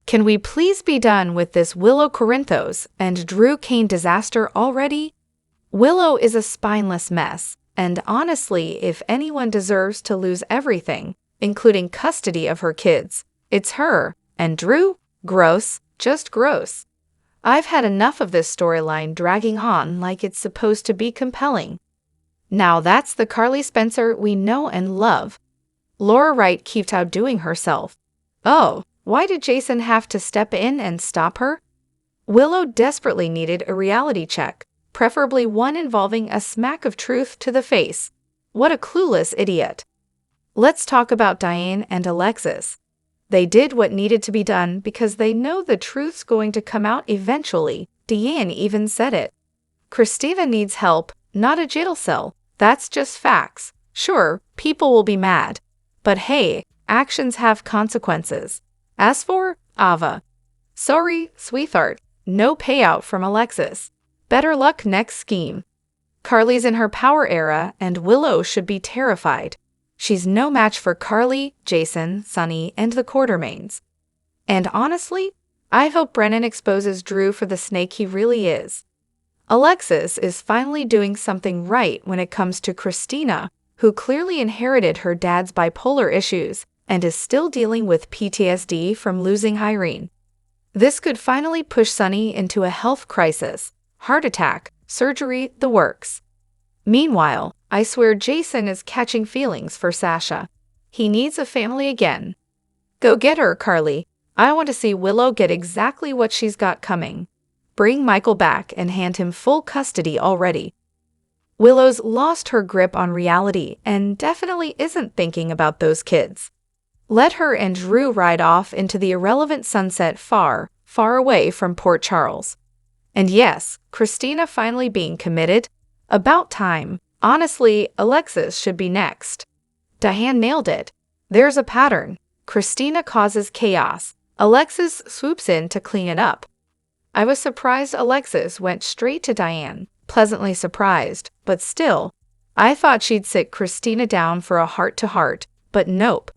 Can we please be done with this Willow Corinthos and Drew Kane disaster already? Willow is a spineless mess, and honestly, if anyone deserves to lose everything, including custody of her kids, it's her. And Drew? Gross, just gross. I've had enough of this storyline dragging on like it's supposed to be compelling. Now that's the Carly Spencer we know and love. Laura Wright keeps outdoing herself. Oh, why did Jason have to step in and stop her? Willow desperately needed a reality check, preferably one involving a smack of truth to the face. What a clueless idiot. Let's talk about Diane and Alexis. They did what needed to be done because they know the truth's going to come out eventually. Diane even said it. Christina needs help, not a jail cell. That's just facts. Sure, people will be mad. But hey, actions have consequences. As for Ava, sorry, sweetheart, no payout from Alexis. Better luck next scheme. Carly's in her power era, and Willow should be terrified. She's no match for Carly, Jason, Sunny, and the Quartermains. And honestly, I hope Brennan exposes Drew for the snake he really is. Alexis is finally doing something right when it comes to Christina, who clearly inherited her dad's bipolar issues and is still dealing with PTSD from losing Irene. This could finally push Sunny into a health crisis, heart attack, surgery, the works. Meanwhile, I swear Jason is catching feelings for Sasha. He needs a family again. Go get her, Carly. I want to see Willow get exactly what she's got coming. Bring Michael back and hand him full custody already. Willow's lost her grip on reality and definitely isn't thinking about those kids. Let her and Drew ride off into the irrelevant sunset far, far away from Port Charles. And yes, Christina finally being committed. About time. Honestly, Alexis should be next. Diane nailed it. There's a pattern. Christina causes chaos. Alexis swoops in to clean it up. I was surprised Alexis went straight to Diane. Pleasantly surprised, but still. I thought she'd sit Christina down for a heart-to-heart, but nope.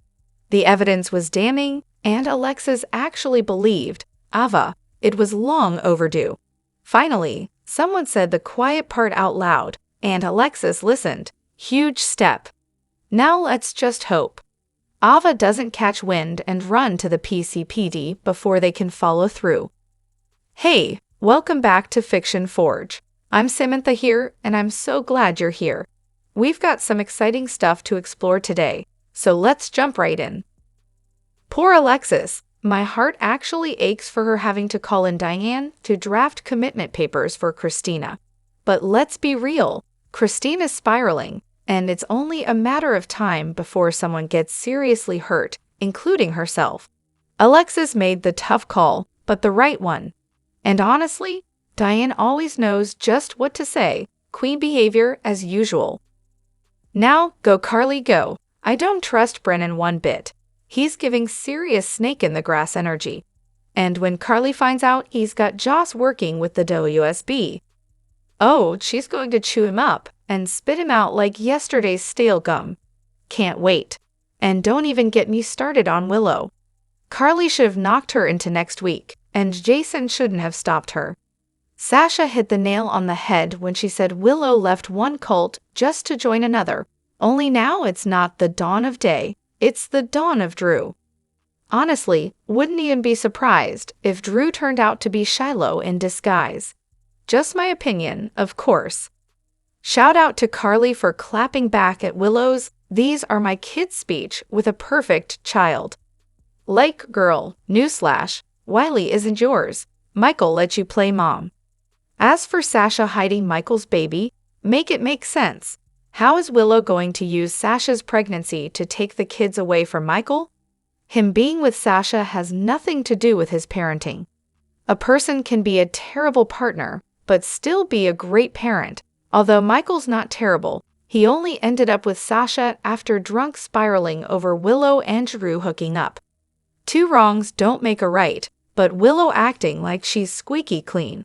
The evidence was damning, and Alexis actually believed, Ava, it was long overdue. Finally, someone said the quiet part out loud, and Alexis listened. Huge step. Now let's just hope Ava doesn't catch wind and run to the PCPD before they can follow through. Hey, welcome back to Fiction Forge. I'm Samantha here, and I'm so glad you're here. We've got some exciting stuff to explore today, so let's jump right in. Poor Alexis. My heart actually aches for her having to call in Diane to draft commitment papers for Christina. But let's be real, Christina's spiraling, and it's only a matter of time before someone gets seriously hurt, including herself. Alexis made the tough call, but the right one. And honestly, Diane always knows just what to say, queen behavior as usual. Now, go Carly, go. I don't trust Brennan one bit. He's giving serious snake-in-the-grass energy. And when Carly finds out he's got Joss working with the WSB, oh, she's going to chew him up and spit him out like yesterday's stale gum. Can't wait. And don't even get me started on Willow. Carly should have knocked her into next week, and Jason shouldn't have stopped her. Sasha hit the nail on the head when she said Willow left one cult just to join another, only now it's not the dawn of day. It's the dawn of Drew. Honestly, wouldn't even be surprised if Drew turned out to be Shiloh in disguise. Just my opinion, of course. Shout out to Carly for clapping back at Willow's "These are my kids" speech with a perfect child. Like, girl, newsflash, Wiley isn't yours. Michael let you play mom. As for Sasha hiding Michael's baby, make it make sense. How is Willow going to use Sasha's pregnancy to take the kids away from Michael? Him being with Sasha has nothing to do with his parenting. A person can be a terrible partner, but still be a great parent. Although Michael's not terrible, he only ended up with Sasha after drunk spiraling over Willow and Drew hooking up. Two wrongs don't make a right, but Willow acting like she's squeaky clean.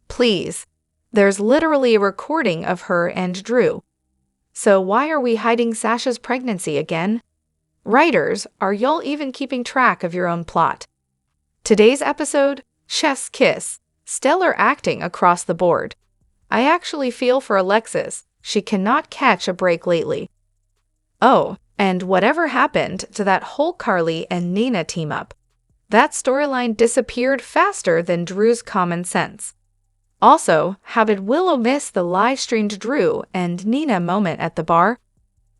Please. There's literally a recording of her and Drew. So why are we hiding Sasha's pregnancy again? Writers, are y'all even keeping track of your own plot? Today's episode, Chef's Kiss, stellar acting across the board. I actually feel for Alexis, she cannot catch a break lately. Oh, and whatever happened to that whole Carly and Nina team-up? That storyline disappeared faster than Drew's common sense. Also, how did Willow miss the live-streamed Drew and Nina moment at the bar?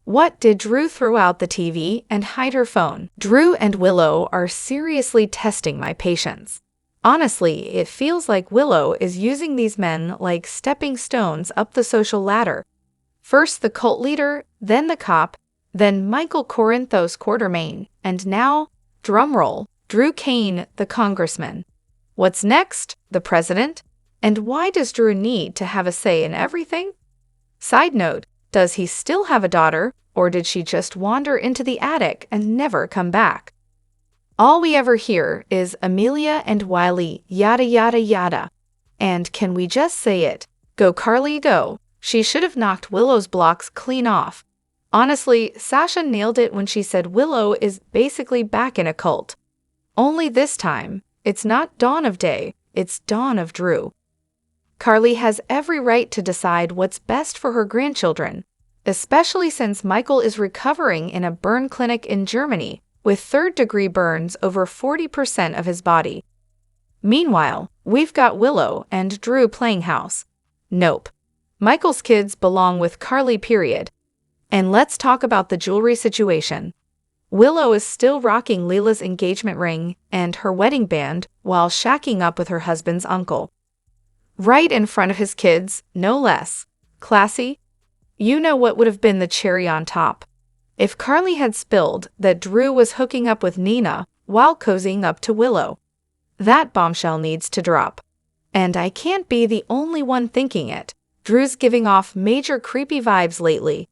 What did Drew throw out the TV and hide her phone? Drew and Willow are seriously testing my patience. Honestly, it feels like Willow is using these men like stepping stones up the social ladder. First the cult leader, then the cop, then Michael Corinthos Quartermain, and now, drumroll, Drew Cain, the congressman. What's next? The president? And why does Drew need to have a say in everything? Side note, does he still have a daughter, or did she just wander into the attic and never come back? All we ever hear is Amelia and Wiley, yada yada yada. And can we just say it? Go Carly, go. She should have knocked Willow's blocks clean off. Honestly, Sasha nailed it when she said Willow is basically back in a cult. Only this time, it's not dawn of day, it's dawn of Drew. Carly has every right to decide what's best for her grandchildren, especially since Michael is recovering in a burn clinic in Germany with third-degree burns over 40% of his body. Meanwhile, we've got Willow and Drew playing house. Nope. Michael's kids belong with Carly, period. And let's talk about the jewelry situation. Willow is still rocking Leela's engagement ring and her wedding band while shacking up with her husband's uncle. Right in front of his kids, no less. Classy? You know what would have been the cherry on top? If Carly had spilled that Drew was hooking up with Nina while cozying up to Willow. That bombshell needs to drop. And I can't be the only one thinking it. Drew's giving off major creepy vibes lately.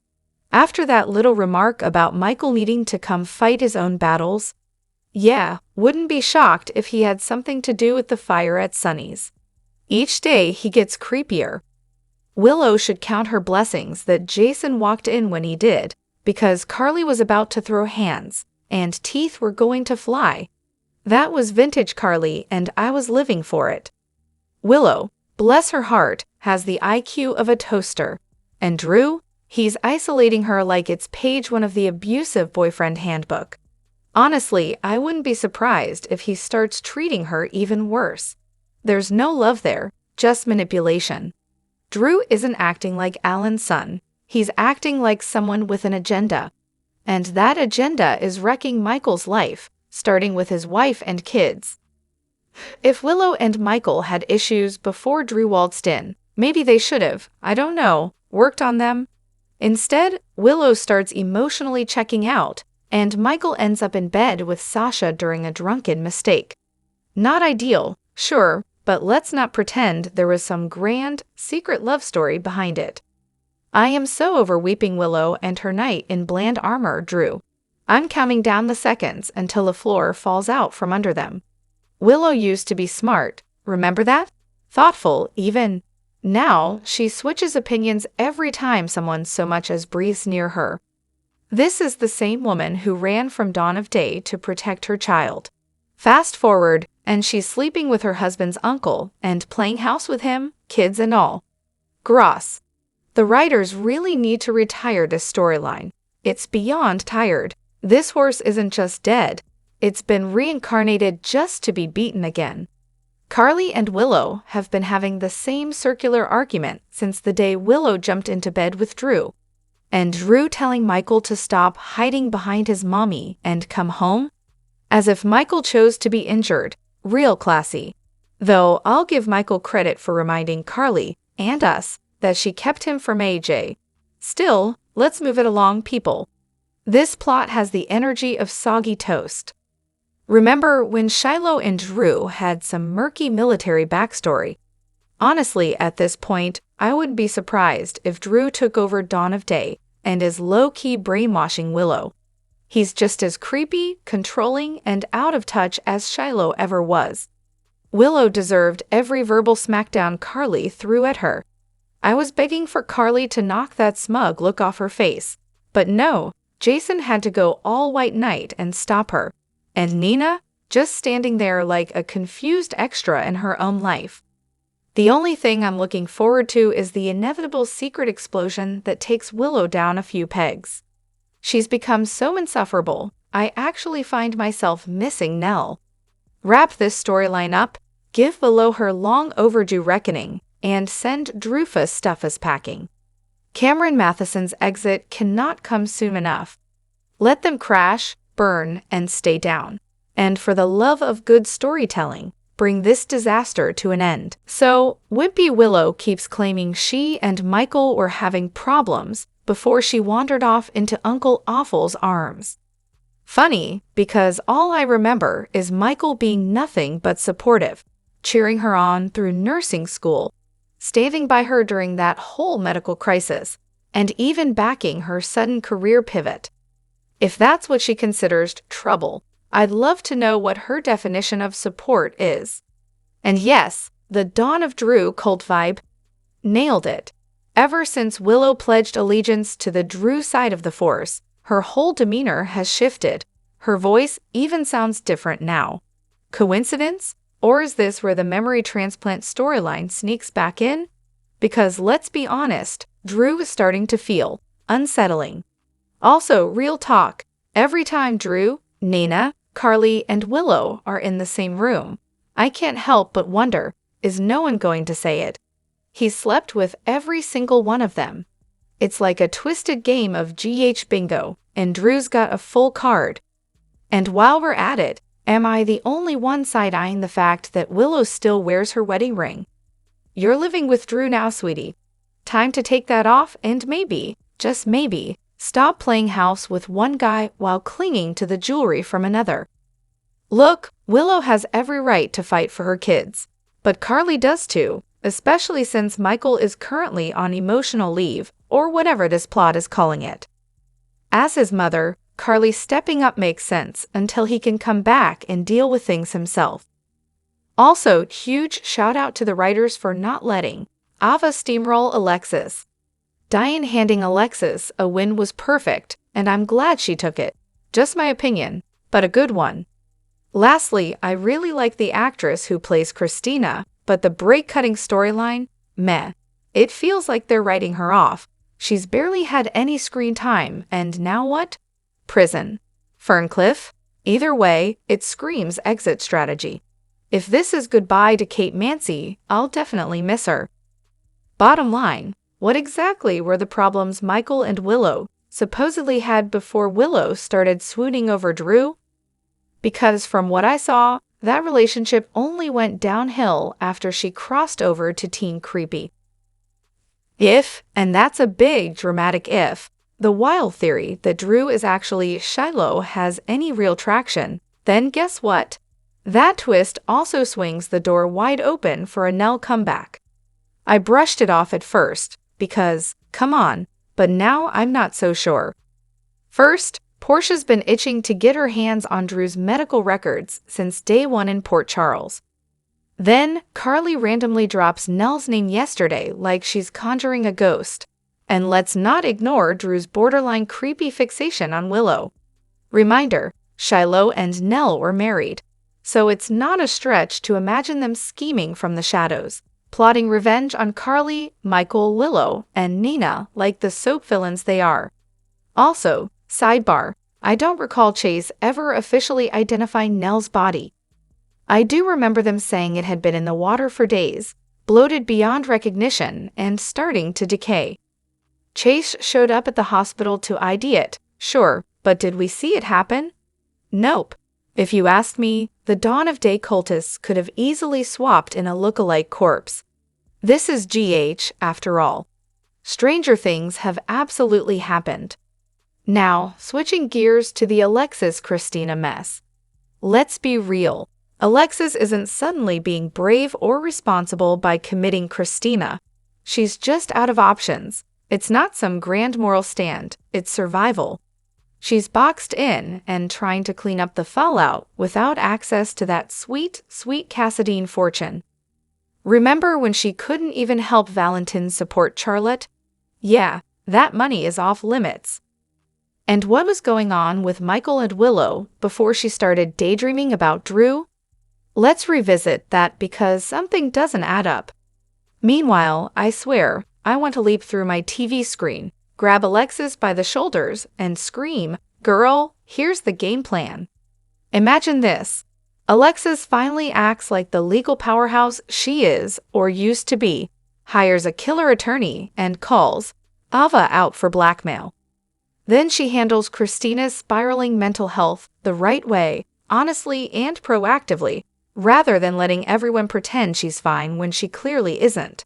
After that little remark about Michael needing to come fight his own battles. Yeah, wouldn't be shocked if he had something to do with the fire at Sunny's. Each day he gets creepier. Willow should count her blessings that Jason walked in when he did, because Carly was about to throw hands, and teeth were going to fly. That was vintage Carly, and I was living for it. Willow, bless her heart, has the IQ of a toaster. And Drew? He's isolating her like it's page 1 of the abusive boyfriend handbook. Honestly, I wouldn't be surprised if he starts treating her even worse. There's no love there, just manipulation. Drew isn't acting like Alan's son. He's acting like someone with an agenda. And that agenda is wrecking Michael's life, starting with his wife and kids. If Willow and Michael had issues before Drew waltzed in, maybe they should have, I don't know, worked on them. Instead, Willow starts emotionally checking out, and Michael ends up in bed with Sasha during a drunken mistake. Not ideal, sure, but let's not pretend there was some grand, secret love story behind it. I am so over weeping Willow and her knight in bland armor, Drew. I'm counting down the seconds until the floor falls out from under them. Willow used to be smart, remember that? Thoughtful, even. Now, she switches opinions every time someone so much as breathes near her. This is the same woman who ran from dawn of day to protect her child. Fast forward, and she's sleeping with her husband's uncle and playing house with him, kids and all. Gross. The writers really need to retire this storyline. It's beyond tired. This horse isn't just dead. It's been reincarnated just to be beaten again. Carly and Willow have been having the same circular argument since the day Willow jumped into bed with Drew. And Drew telling Michael to stop hiding behind his mommy and come home? As if Michael chose to be injured. Real classy. Though I'll give Michael credit for reminding Carly, and us, that she kept him from AJ. Still, let's move it along, people. This plot has the energy of soggy toast. Remember when Shiloh and Drew had some murky military backstory? Honestly, at this point, I wouldn't be surprised if Drew took over Dawn of Day and is low-key brainwashing Willow. He's just as creepy, controlling, and out of touch as Shiloh ever was. Willow deserved every verbal smackdown Carly threw at her. I was begging for Carly to knock that smug look off her face. But no, Jason had to go all white knight and stop her. And Nina? just standing there like a confused extra in her own life. The only thing I'm looking forward to is the inevitable secret explosion that takes Willow down a few pegs. She's become so insufferable, I actually find myself missing Nell. Wrap this storyline up, give Willow her long overdue reckoning, and send Drufus Stuffus packing. Cameron Matheson's exit cannot come soon enough. Let them crash, burn, and stay down. And for the love of good storytelling, bring this disaster to an end. So, Wimpy Willow keeps claiming she and Michael were having problems before she wandered off into Uncle Awful's arms. Funny, because all I remember is Michael being nothing but supportive, cheering her on through nursing school, standing by her during that whole medical crisis, and even backing her sudden career pivot. If that's what she considers trouble, I'd love to know what her definition of support is. And yes, the Dawn of Drew cult vibe. Nailed it. Ever since Willow pledged allegiance to the Drew side of the Force, her whole demeanor has shifted. Her voice even sounds different now. Coincidence? Or is this where the memory transplant storyline sneaks back in? Because let's be honest, Drew is starting to feel unsettling. Also, real talk, every time Drew, Nina, Carly, and Willow are in the same room, I can't help but wonder, is no one going to say it? He slept with every single one of them. It's like a twisted game of GH bingo, and Drew's got a full card. And while we're at it, am I the only one side-eyeing the fact that Willow still wears her wedding ring? You're living with Drew now, sweetie. Time to take that off and maybe, just maybe, stop playing house with one guy while clinging to the jewelry from another. Look, Willow has every right to fight for her kids, but Carly does too, especially since Michael is currently on emotional leave, or whatever this plot is calling it. As his mother, Carly stepping up makes sense until he can come back and deal with things himself. Also, huge shout out to the writers for not letting Ava steamroll Alexis. Diane handing Alexis a win was perfect, and I'm glad she took it. Just my opinion, but a good one. Lastly, I really like the actress who plays Christina, but the break-cutting storyline, meh. It feels like they're writing her off. She's barely had any screen time, and now what? Prison. Ferncliff? Either way, it screams exit strategy. If this is goodbye to Kate Mansi, I'll definitely miss her. Bottom line, what exactly were the problems Michael and Willow supposedly had before Willow started swooning over Drew? Because from what I saw, that relationship only went downhill after she crossed over to teen creepy. If, and that's a big dramatic if, the wild theory that Drew is actually Shiloh has any real traction, then guess what? That twist also swings the door wide open for a Nell comeback. I brushed it off at first, because, come on, but now I'm not so sure. First, Portia's been itching to get her hands on Drew's medical records since day one in Port Charles. Then, Carly randomly drops Nell's name yesterday like she's conjuring a ghost. And let's not ignore Drew's borderline creepy fixation on Willow. Reminder, Shiloh and Nell were married, so it's not a stretch to imagine them scheming from the shadows, plotting revenge on Carly, Michael, Willow, and Nina like the soap villains they are. Also, sidebar, I don't recall Chase ever officially identifying Nell's body. I do remember them saying it had been in the water for days, bloated beyond recognition, and starting to decay. Chase showed up at the hospital to ID it, sure, but did we see it happen? Nope. If you asked me, the Dawn of Day cultists could have easily swapped in a look-alike corpse. This is GH, after all. Stranger things have absolutely happened. Now, switching gears to the Alexis-Christina mess. Let's be real. Alexis isn't suddenly being brave or responsible by committing Christina. She's just out of options. It's not some grand moral stand, it's survival. She's boxed in and trying to clean up the fallout without access to that sweet, sweet Cassadine fortune. Remember when she couldn't even help Valentin support Charlotte? Yeah, that money is off limits. And what was going on with Michael and Willow before she started daydreaming about Drew? Let's revisit that because something doesn't add up. Meanwhile, I swear, I want to leap through my TV screen, grab Alexis by the shoulders, and scream, "Girl, here's the game plan." Imagine this. Alexis finally acts like the legal powerhouse she is, or used to be, hires a killer attorney, and calls Ava out for blackmail. Then she handles Christina's spiraling mental health the right way, honestly and proactively, rather than letting everyone pretend she's fine when she clearly isn't.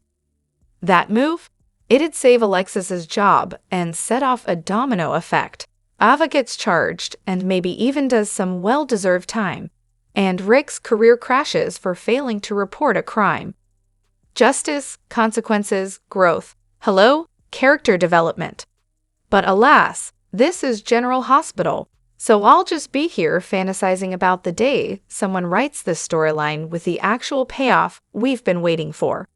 That move? It'd save Alexis's job and set off a domino effect. Ava gets charged and maybe even does some well-deserved time, and Rick's career crashes for failing to report a crime. Justice, consequences, growth. Hello? Character development. But alas, this is General Hospital, so I'll just be here fantasizing about the day someone writes this storyline with the actual payoff we've been waiting for.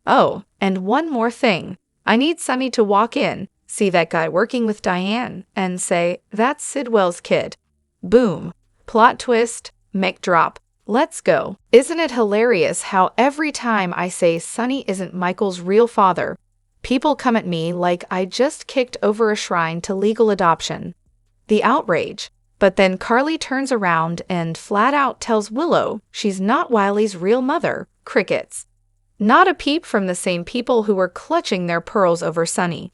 Oh, and one more thing. I need Sunny to walk in, see that guy working with Diane, and say, "That's Sidwell's kid." Boom. Plot twist, mic drop. Let's go. Isn't it hilarious how every time I say Sunny isn't Michael's real father, people come at me like I just kicked over a shrine to legal adoption? The outrage. But then Carly turns around and flat out tells Willow she's not Wiley's real mother. Crickets. Not a peep from the same people who were clutching their pearls over Sunny.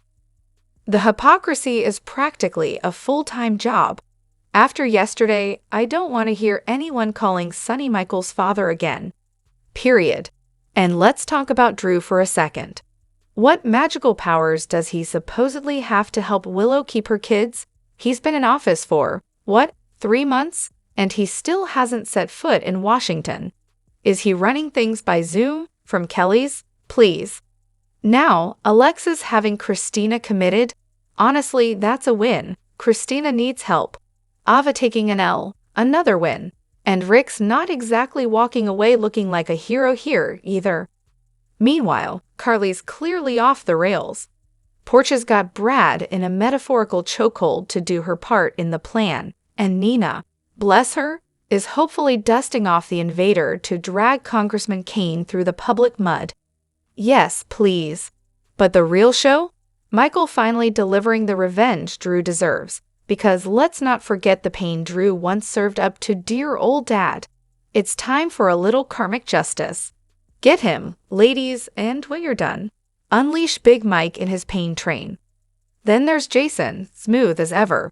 The hypocrisy is practically a full-time job. After yesterday, I don't want to hear anyone calling Sunny Michael's father again. Period. And let's talk about Drew for a second. What magical powers does he supposedly have to help Willow keep her kids? He's been in office for, 3 months? And he still hasn't set foot in Washington. Is he running things by Zoom? From Kelly's? Please. Now, Alexis having Christina committed? Honestly, that's a win. Christina needs help. Ava taking an L, another win. And Rick's not exactly walking away looking like a hero here, either. Meanwhile, Carly's clearly off the rails. Portia's got Brad in a metaphorical chokehold to do her part in the plan, and Nina, bless her, is hopefully dusting off the invader to drag Congressman Kane through the public mud. Yes, please. But the real show? Michael finally delivering the revenge Drew deserves, because let's not forget the pain Drew once served up to dear old dad. It's time for a little karmic justice. Get him, ladies, and when you're done, unleash Big Mike in his pain train. Then there's Jason, smooth as ever.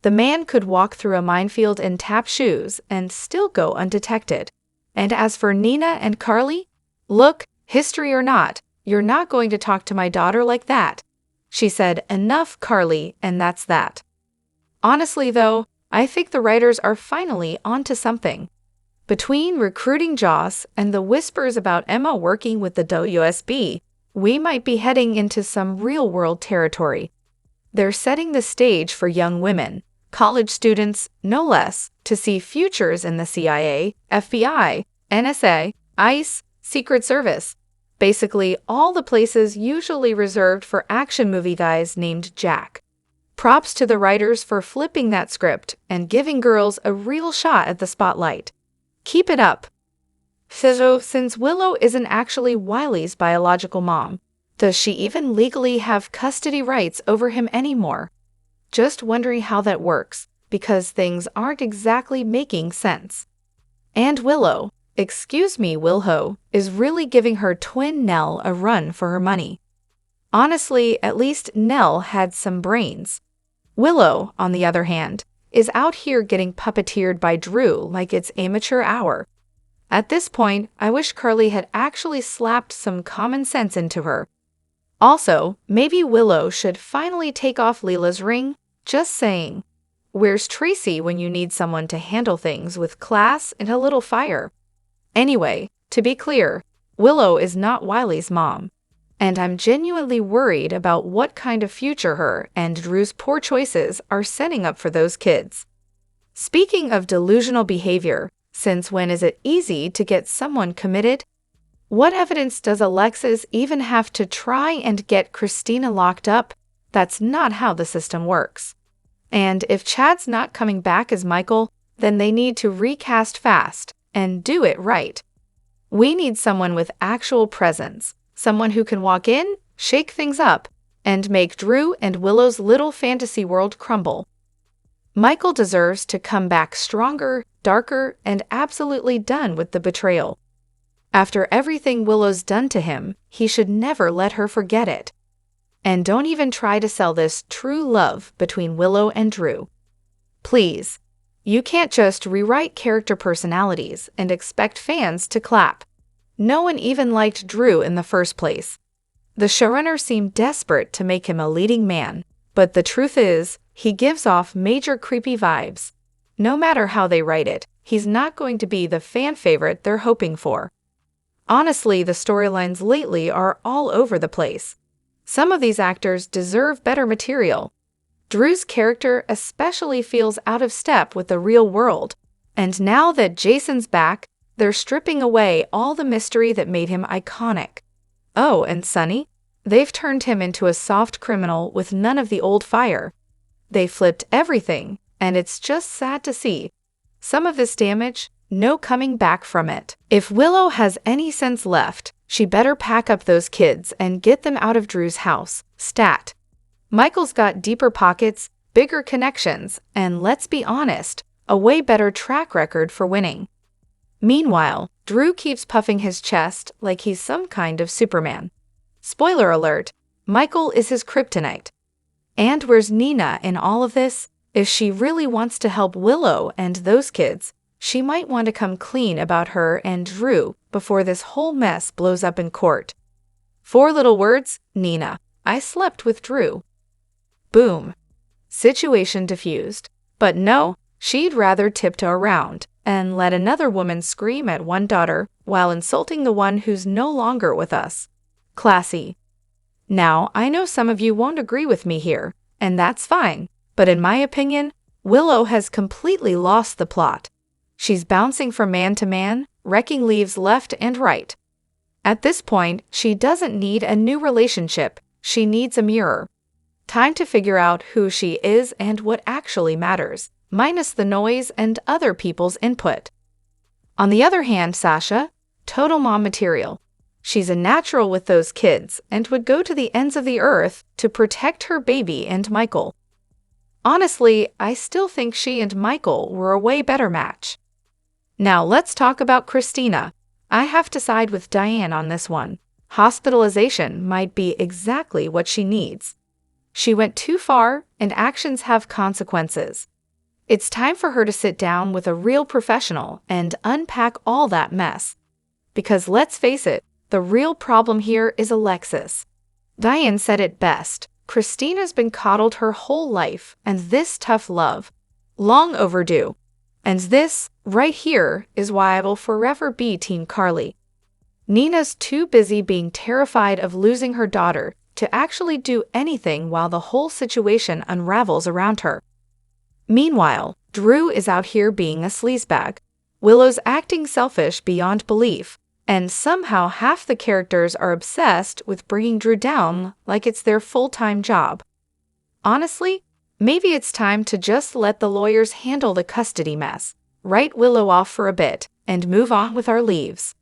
The man could walk through a minefield in tap shoes and still go undetected. And as for Nina and Carly, look, history or not, you're not going to talk to my daughter like that. She said, "Enough, Carly," and that's that. Honestly, though, I think the writers are finally onto something. Between recruiting Joss and the whispers about Emma working with the WSB, we might be heading into some real-world territory. They're setting the stage for young women, college students, no less, to see futures in the CIA, FBI, NSA, ICE, Secret Service, basically all the places usually reserved for action movie guys named Jack. Props to the writers for flipping that script and giving girls a real shot at the spotlight. Keep it up. So, since Willow isn't actually Wiley's biological mom, does she even legally have custody rights over him anymore? Just wondering how that works, because things aren't exactly making sense. And Willow, excuse me, Willow, is really giving her twin Nell a run for her money. Honestly, at least Nell had some brains. Willow, on the other hand, is out here getting puppeteered by Drew like it's amateur hour. At this point, I wish Carly had actually slapped some common sense into her. Also, maybe Willow should finally take off Leela's ring. Just saying. Where's Tracy when you need someone to handle things with class and a little fire? Anyway, to be clear, Willow is not Wiley's mom. And I'm genuinely worried about what kind of future her and Drew's poor choices are setting up for those kids. Speaking of delusional behavior, since when is it easy to get someone committed? What evidence does Alexis even have to try and get Christina locked up? That's not how the system works. And if Chad's not coming back as Michael, then they need to recast fast and do it right. We need someone with actual presence, someone who can walk in, shake things up, and make Drew and Willow's little fantasy world crumble. Michael deserves to come back stronger, darker, and absolutely done with the betrayal. After everything Willow's done to him, he should never let her forget it. And don't even try to sell this true love between Willow and Drew. Please. You can't just rewrite character personalities and expect fans to clap. No one even liked Drew in the first place. The showrunner seemed desperate to make him a leading man, but the truth is, he gives off major creepy vibes. No matter how they write it, he's not going to be the fan favorite they're hoping for. Honestly, the storylines lately are all over the place. Some of these actors deserve better material. Drew's character especially feels out of step with the real world, and now that Jason's back, they're stripping away all the mystery that made him iconic. Oh, and Sonny? They've turned him into a soft criminal with none of the old fire. They flipped everything, and it's just sad to see. Some of this damage, no coming back from it. If Willow has any sense left, she better pack up those kids and get them out of Drew's house. Stat. Michael's got deeper pockets, bigger connections, and let's be honest, a way better track record for winning. Meanwhile, Drew keeps puffing his chest like he's some kind of Superman. Spoiler alert, Michael is his kryptonite. And where's Nina in all of this? If she really wants to help Willow and those kids, she might want to come clean about her and Drew before this whole mess blows up in court. 4 little words, Nina. I slept with Drew. Boom. Situation diffused. But no, she'd rather tiptoe around and let another woman scream at one daughter while insulting the one who's no longer with us. Classy. Now, I know some of you won't agree with me here, and that's fine, but in my opinion, Willow has completely lost the plot. She's bouncing from man to man, wrecking leaves left and right. At this point, she doesn't need a new relationship, she needs a mirror. Time to figure out who she is and what actually matters, minus the noise and other people's input. On the other hand, Sasha, total mom material. She's a natural with those kids and would go to the ends of the earth to protect her baby and Michael. Honestly, I still think she and Michael were a way better match. Now let's talk about Christina. I have to side with Diane on this one. Hospitalization might be exactly what she needs. She went too far, and actions have consequences. It's time for her to sit down with a real professional and unpack all that mess. Because let's face it, the real problem here is Alexis. Diane said it best. Christina's been coddled her whole life, and this tough love, long overdue. And this, right here, is why I will forever be Team Carly. Nina's too busy being terrified of losing her daughter to actually do anything while the whole situation unravels around her. Meanwhile, Drew is out here being a sleazebag. Willow's acting selfish beyond belief, and somehow half the characters are obsessed with bringing Drew down like it's their full-time job. Honestly, maybe it's time to just let the lawyers handle the custody mess, write Willow off for a bit, and move on with our lives.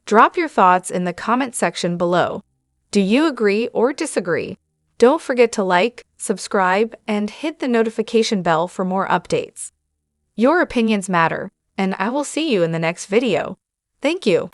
Drop your thoughts in the comment section below. Do you agree or disagree? Don't forget to like, subscribe, and hit the notification bell for more updates. Your opinions matter, and I will see you in the next video. Thank you.